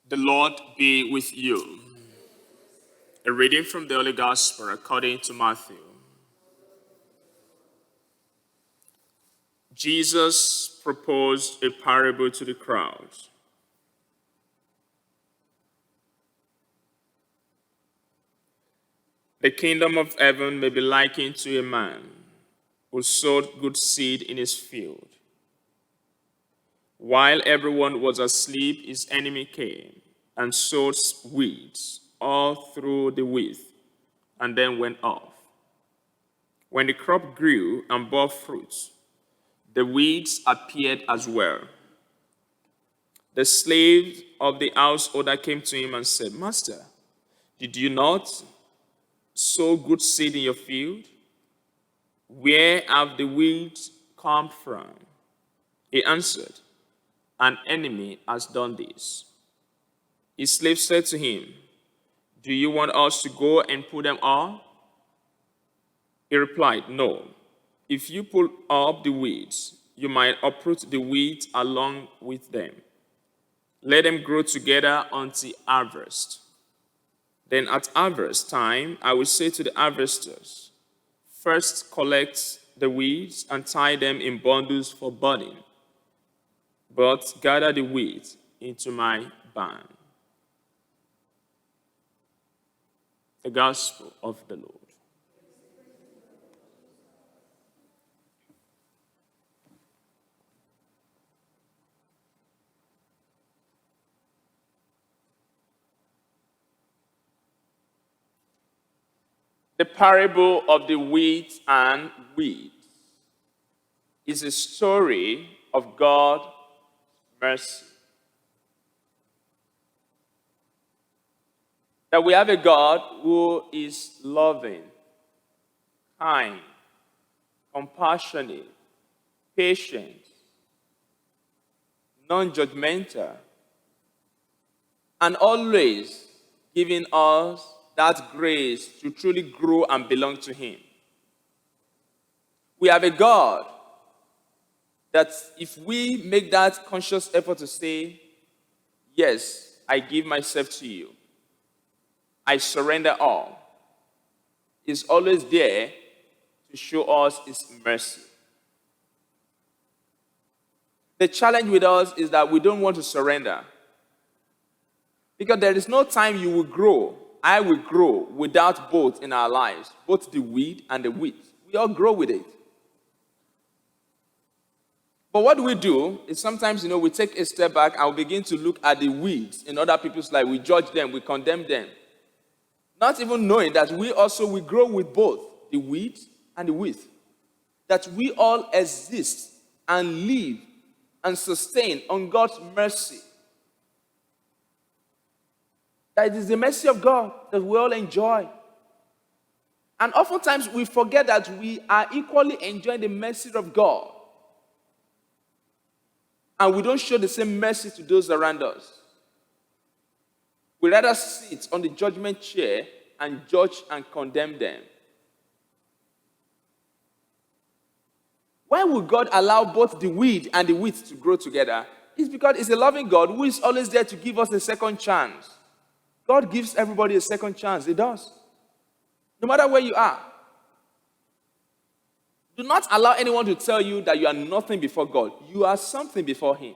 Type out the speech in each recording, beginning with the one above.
The Lord be with you. A reading from the Holy Gospel according to Matthew. Jesus proposed a parable to the crowds. The kingdom of heaven may be likened to a man who sowed good seed in his field. While everyone was asleep, his enemy came and sowed weeds all through the wheat and then went off. When the crop grew and bore fruit, the weeds appeared as well. The slave of the householder came to him and said, "Master, did you not sow good seed in your field? Where have the weeds come from?" He answered, "An enemy has done this." His slave said to him, "Do you want us to go and pull them up?" He replied, "No. If you pull up the weeds, you might uproot the wheat along with them. Let them grow together until harvest. Then at harvest time, I will say to the harvesters, first collect the weeds and tie them in bundles for burning, but gather the wheat into my barn." The Gospel of the Lord. The parable of the wheat and weeds is a story of God's mercy. That we have a God who is loving, kind, compassionate, patient, non-judgmental, and always giving us that grace to truly grow and belong to Him. We have a God that if we make that conscious effort to say, "Yes, I give myself to you, I surrender all," is always there to show us His mercy. The challenge with us is that we don't want to surrender. Because there is no time you will grow, I will grow without both in our lives, both the weed and the wheat. We all grow with it. But what we do is sometimes, we take a step back and we begin to look at the weeds in other people's life. We judge them, we condemn them. Not even knowing that we also will grow with both the weed and the wheat. That we all exist and live and sustain on God's mercy. That it is the mercy of God that we all enjoy. And oftentimes we forget that we are equally enjoying the mercy of God. And we don't show the same mercy to those around us. We rather sit on the judgment chair and judge and condemn them. Why would God allow both the weed and the wheat to grow together? It's because He's a loving God who is always there to give us a second chance. God gives everybody a second chance. He does. No matter where you are. Do not allow anyone to tell you that you are nothing before God. You are something before Him.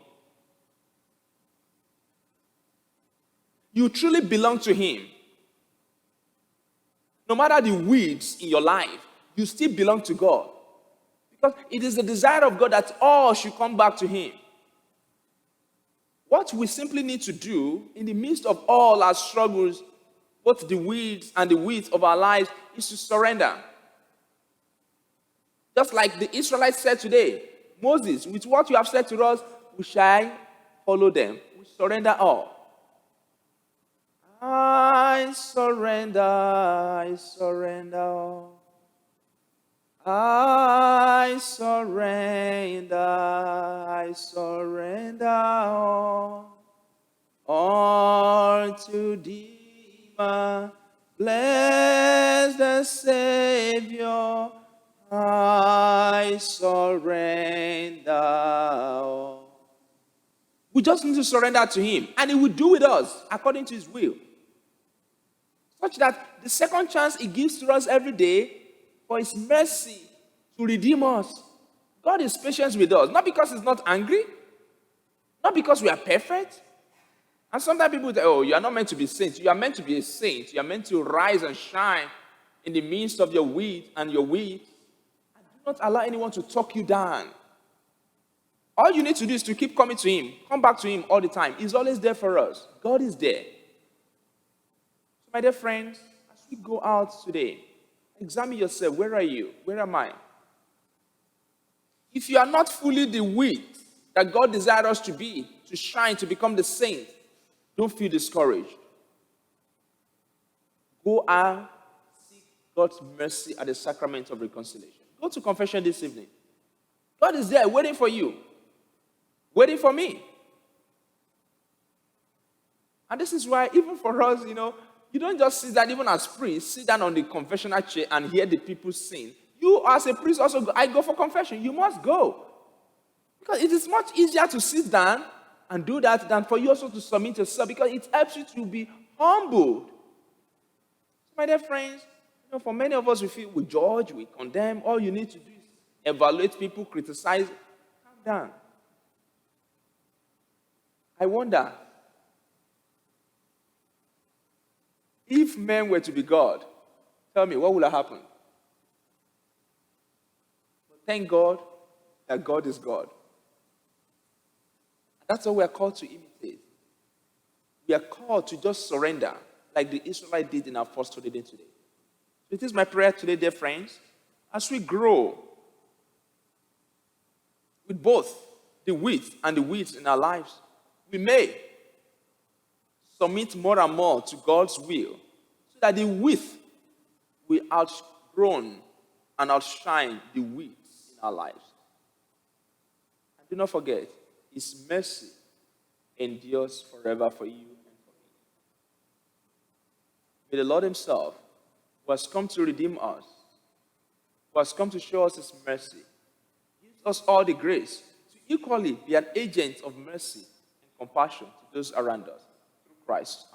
You truly belong to Him. No matter the weeds in your life, you still belong to God. Because it is the desire of God that all should come back to Him. What we simply need to do in the midst of all our struggles, both the weeds and the wheat of our lives, is to surrender. Just like the Israelites said today, "Moses, with what you have said to us, we shall follow them. We surrender all." I surrender all. I surrender all to Thee, my blessed Savior. I surrender all. We just need to surrender to him, and he will do with us according to his will. Such that the second chance he gives to us every day for his mercy to redeem us. God is patient with us, not because he's not angry, not because we are perfect. And sometimes people say, oh, you are not meant to be saints. You are meant to be a saint. You are meant to rise and shine in the midst of your weed and your weed. And do not allow anyone to talk you down. All you need to do is to keep coming to him. Come back to him all the time. He's always there for us. God is there. So my dear friends, as we go out today, examine yourself. Where are you? Where am I? If you are not fully the wheat that God desires us to be, to shine, to become the saint, don't feel discouraged. Go and seek God's mercy at the sacrament of reconciliation. Go to confession this evening. God is there waiting for you. Waiting for me. And this is why, even for us, you don't just sit down, even as priests, sit down on the confessional chair and hear the people sing. You, as a priest, also go. I go for confession. You must go. Because it is much easier to sit down and do that than for you also to submit yourself, because it helps you to be humbled. So my dear friends, for many of us, we feel we judge, we condemn. All you need to do is evaluate people, criticize. Calm down. I wonder, if men were to be God, tell me, what would have happened? Thank God that God is God. That's what we are called to imitate. We are called to just surrender, like the Israelites did in our first reading today. So it is my prayer today, dear friends, as we grow with both the wheat and the weeds in our lives, we may submit more and more to God's will, so that the wheat will outgrow and outshine the weeds in our lives. And do not forget, his mercy endures forever for you and for me. May the Lord himself, who has come to redeem us, who has come to show us his mercy, give us all the grace to equally be an agent of mercy and compassion to those around us through Christ.